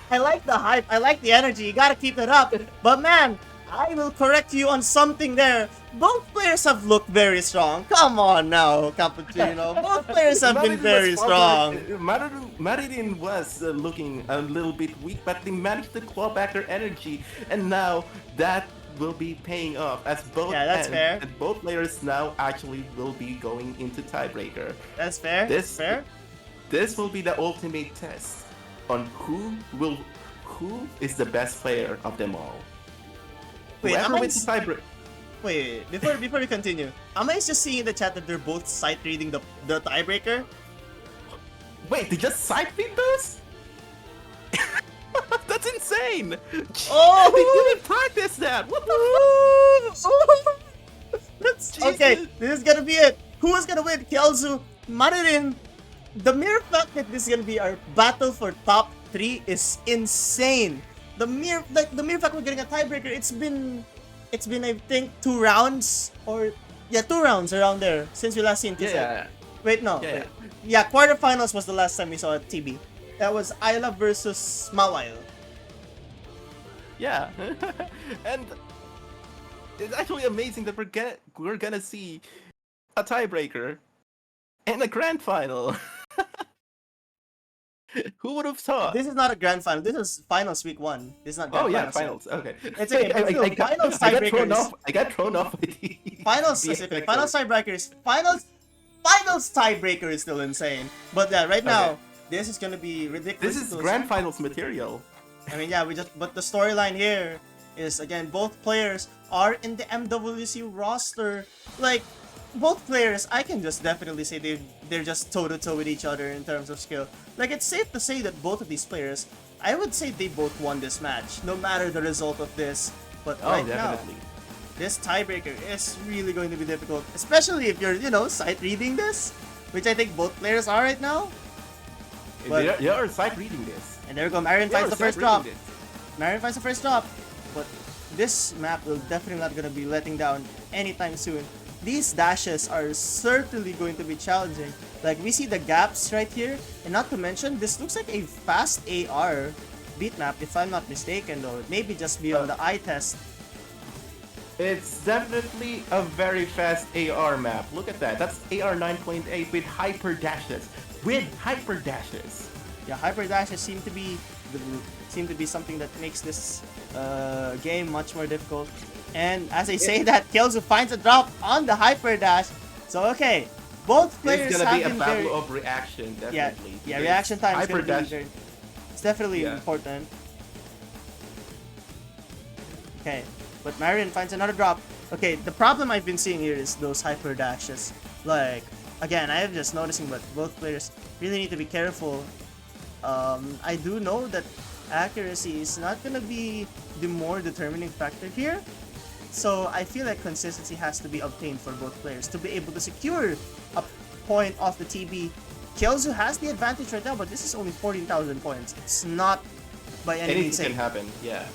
I like the hype. I like the energy. You gotta keep it up. But man, I will correct you on something there. Both players have looked very strong. Come on now, Cappuccino. Both players have been very strong. Maririn was looking a little bit weak, but they managed to claw back their energy, and now that will be paying off as both fair. And both players now actually will be going into tiebreaker. That's fair. Fair. This will be the ultimate test on who is the best player of them all. Wait, tiebreaker. Wait, before we continue, am I just seeing in the chat that they're both side reading the tiebreaker? Wait, they just side read those? That's insane! Oh, they didn't practice that. What the? That's okay. This is gonna be it. Who is gonna win? Kielzu, Maririn. The mere fact that this is gonna be our battle for top 3 is insane. The mere fact we're getting a tiebreaker, it's been I think 2 rounds or 2 rounds around there since we last seen TZ. Yeah. Wait, no. Yeah, quarterfinals was the last time we saw a TB. That was Isla versus Mawile. Yeah. And It's actually amazing that we're gonna see a tiebreaker in a grand final. Who would have thought? This is not a grand final. This is finals week 1. This is not grand Oh yeah, finals. finals. Okay. It's okay, but still, finals I got thrown tiebreakers. off. I got thrown off by the Finals the specific. FX. Finals tiebreakers. Finals tiebreaker is still insane. But yeah, right now, Okay. this is gonna be ridiculous. This is to grand listen. finals material. I mean, yeah, but the storyline here is, again, both players are in the MWC roster. Like, both players, I can just definitely say they're just toe-to-toe with each other in terms of skill. Like, it's safe to say that both of these players, I would say they both won this match, no matter the result of this. But Oh, right definitely. now, this tiebreaker is really going to be difficult, especially if you're, sight reading this, which I think both players are right now. But- They are sight reading this. And there we go, Maririn They finds are the first sight drop. reading this. Maririn finds the first drop, but this map will definitely not gonna be letting down anytime soon. These dashes are certainly going to be challenging. Like, we see the gaps right here, and not to mention, this looks like a fast AR beat map, if I'm not mistaken though. It may be just beyond the eye test. It's definitely a very fast AR map. Look at that. That's AR 9.8 with hyper dashes. Yeah, hyper dashes seem to be something that makes this game much more difficult. And as I say that, Kielzu finds a drop on the hyper dash. So okay, both players It's gonna have be a been battle very of reaction, yeah definitely. yeah Because reaction time is hyper gonna be dash. very, it's definitely Yeah. important. Okay, but Maririn finds another drop. Okay, the problem I've been seeing here is those hyper dashes. Like, again, I am just noticing, but both players really need to be careful. I do know that accuracy is not gonna be the more determining factor here. So I feel like consistency has to be obtained for both players to be able to secure a point off the TB. Kielzu has the advantage right now, but this is only 14,000 points. It's not by any means Anything can safe. happen, yeah.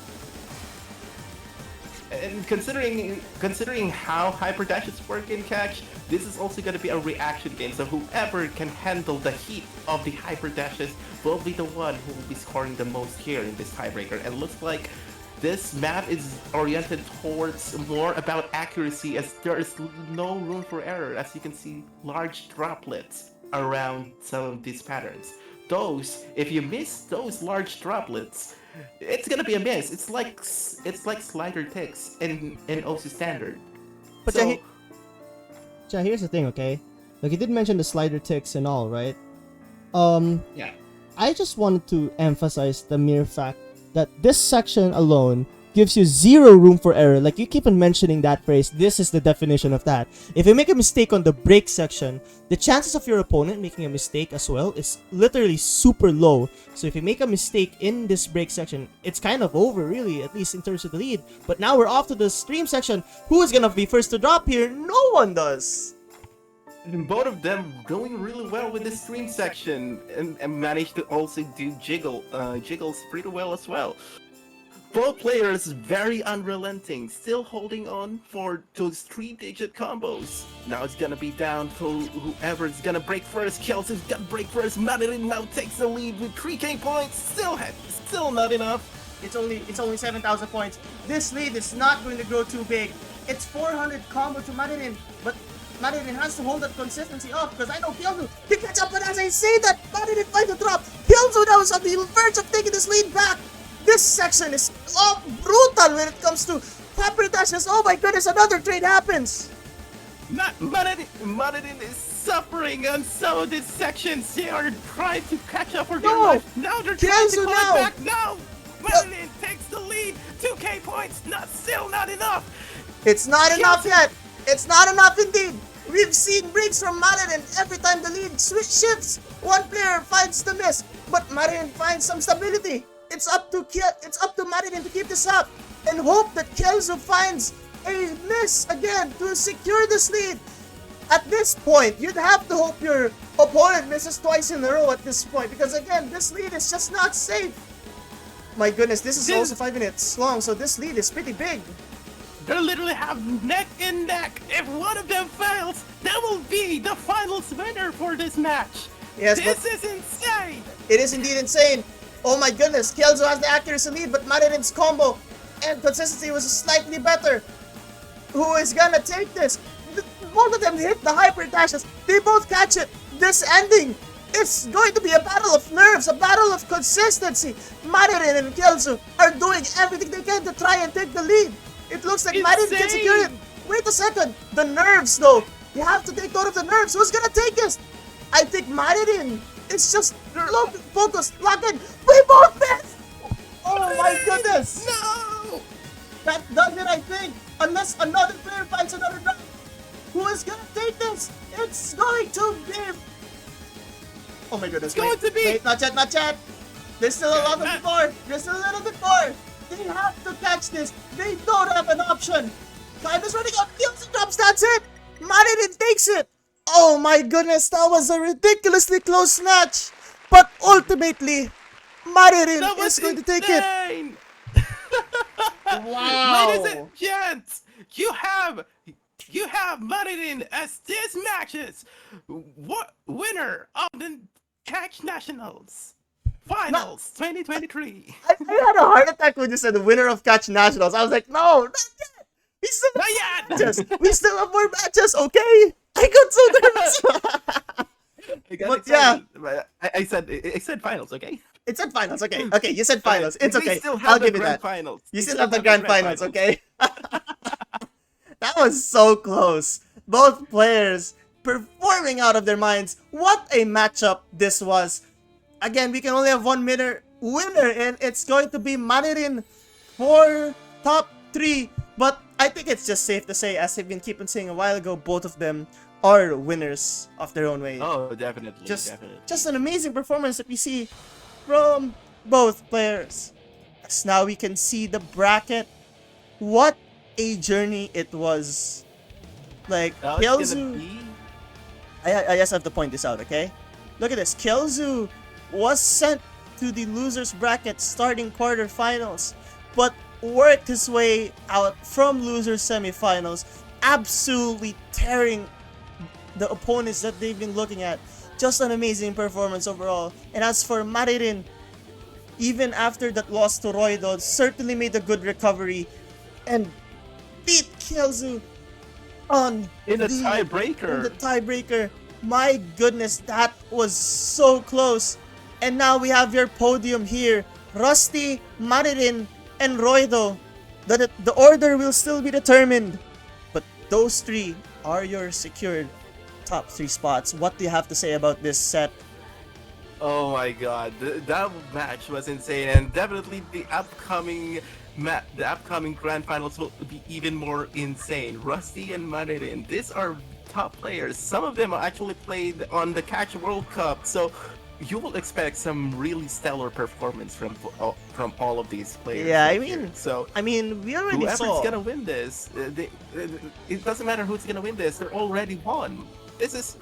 And considering how hyper dashes work in catch, this is also going to be a reaction game. So whoever can handle the heat of the hyper dashes will be the one who will be scoring the most here in this tiebreaker. And looks like this map is oriented towards more about accuracy, as there is no room for error. As you can see, large droplets around some of these patterns. If you miss those large droplets, it's gonna be a miss. It's like slider ticks in OC standard. But So, here's the thing, okay? Like, you did mention the slider ticks and all, right? yeah. I just wanted to emphasize the mere fact that this section alone gives you zero room for error. Like, you keep on mentioning that phrase, this is the definition of that. If you make a mistake on the break section, the chances of your opponent making a mistake as well is literally super low. So if you make a mistake in this break section, it's kind of over, really, at least in terms of the lead. But now we're off to the stream section. Who is gonna be first to drop here? No one does. Both of them going really well with this stream section and managed to also do jiggles pretty well as well. Both players very unrelenting, still holding on for those 3-digit combos. Now it's gonna be down to whoever's gonna break first. Kielzu's gonna break first. Maririn now takes the lead with 3k points. Still not enough. It's only 7,000 points. This lead is not going to grow too big. It's 400 combo to Maririn, but Maririn has to hold that consistency up, because I know Kielzu can catch up. But as I say that, Maririn finds a drop. Kielzu now is on the verge of taking this lead back. This section is brutal when it comes to hyper dashes. Oh my goodness, another trade happens. Maririn is suffering on some of these sections. They are trying to catch up for their No! life. Now they're trying to Kielzu call now! it back. No! Maririn takes the lead. 2k points. Still not enough. It's not enough Kielzu- yet. It's not enough indeed. We've seen breaks from Maririn every time the lead shifts. One player finds the miss, but Maririn finds some stability. It's up to Maririn to keep this up and hope that Kielzu finds a miss again to secure this lead. At this point, you'd have to hope your opponent misses twice in a row at this point, because again, this lead is just not safe. My goodness, this is also 5 minutes long, so this lead is pretty big. They literally have neck and neck. If one of them fails, that will be the finals winner for this match. Yes, This is insane. It is indeed insane. Oh my goodness, Kielzu has the accuracy lead, but Maririn's combo and consistency was slightly better. Who is gonna take this? Both of them hit the hyper dashes. They both catch it. This ending, it's going to be a battle of nerves, a battle of consistency. Maririn and Kielzu are doing everything they can to try and take the lead. It looks like Maririn can secure it. Wait a second. The nerves, though. You have to take note of the nerves. Who's gonna take this? I think Maririn is just focused, locked in. We both missed! Oh my goodness! No! That does it, I think. Unless another player finds another drop. Who is gonna take this? It's going to be... Oh my goodness, wait, not yet, not yet. There's still a lot of more. There's still a little bit more. They have to catch this. They don't have an option. Time is running out. Kielzu drops, that's it. Maririn takes it. Oh my goodness, that was a ridiculously close match. But ultimately, Maririn is going to take it. Wow. Ladies and gents, you have Maririn as this match's winner of the Catch Nationals Finals 2023. I had a heart attack when you said the winner of Catch Nationals. I was like, no, not yet. We still have more matches. We still have more matches, okay? I got so nervous. But yeah. I said finals, okay? It said finals, okay. Okay, you said finals. It's okay. I'll give you that. Finals. You still have the grand finals, okay? That was so close. Both players performing out of their minds. What a matchup this was. Again, we can only have one winner, and it's going to be Maririn for top 3. But I think it's just safe to say, as I've been keeping saying a while ago, both of them are winners of their own way. Oh, definitely. Just an amazing performance that we see from both players. As now we can see the bracket. What a journey it was. Like, Kielzu... I just have to point this out, okay? Look at this. Kielzu was sent to the losers bracket starting quarterfinals, but worked his way out from losers semifinals, absolutely tearing the opponents that they've been looking at. Just an amazing performance overall. And as for Maririn, even after that loss to Roydo, certainly made a good recovery and beat Kielzu in the tiebreaker. My goodness, that was so close. And now we have your podium here. Rusty, Maririn, and Roydo. The order will still be determined. But those 3 are your secured top 3 spots. What do you have to say about this set? Oh my god, that match was insane, and definitely the upcoming grand finals will be even more insane. Rusty and Maririn, these are top players. Some of them actually played on the Catch World Cup, so you will expect some really stellar performance from all of these players. Yeah, I mean, we already whoever's saw. gonna win this, it doesn't matter who's gonna win this. They're already won. This is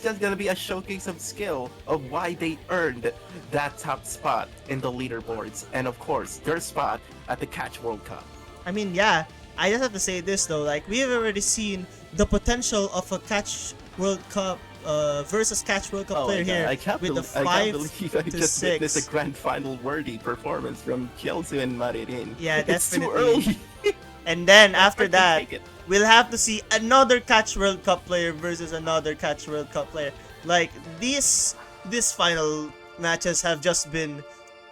just gonna be a showcase of skill of why they earned that top spot in the leaderboards, and of course their spot at the Catch World Cup. I mean, yeah, I just have to say this though, like, we've already seen the potential of a Catch World Cup versus Catch World Cup player here with the 5 to 6. This is a grand final worthy performance from Kielzu and Maririn. Yeah, it's definitely. too early. And then after that, we'll have to see another Catch World Cup player versus another Catch World Cup player. Like, these final matches have just been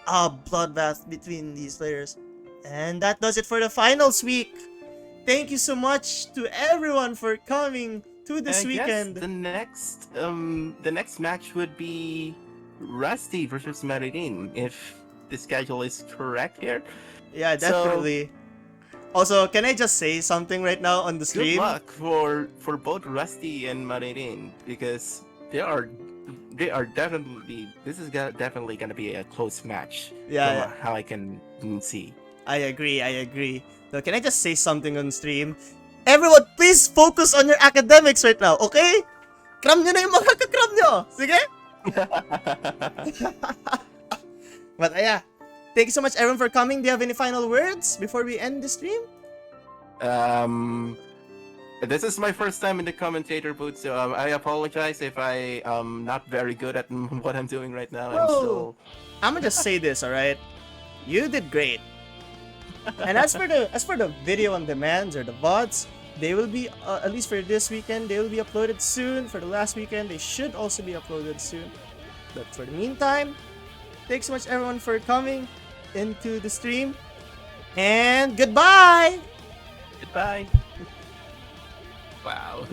a bloodbath between these players. And that does it for the finals week. Thank you so much to everyone for coming to this weekend. The next match would be Rusty versus Maririn, if the schedule is correct here. Yeah, definitely. Also, can I just say something right now on the stream? Good luck for both Rusty and Maririn, because they are definitely, this is definitely gonna be a close match. Yeah, from how I can see. I agree. So can I just say something on stream? Everyone, please focus on your academics right now, okay? Cram nyo na yung mga kakram nyo! Sige? But yeah, thank you so much everyone for coming. Do you have any final words before we end the stream? This is my first time in the commentator booth, so I apologize if I am not very good at what I'm doing right now. I'm gonna just say this, alright? You did great. And as for the video on demands or the VODs, They will be, at least for this weekend, they will be uploaded soon. For the last weekend, they should also be uploaded soon. But for the meantime, thanks so much everyone for coming into the stream. And goodbye! Goodbye. Wow.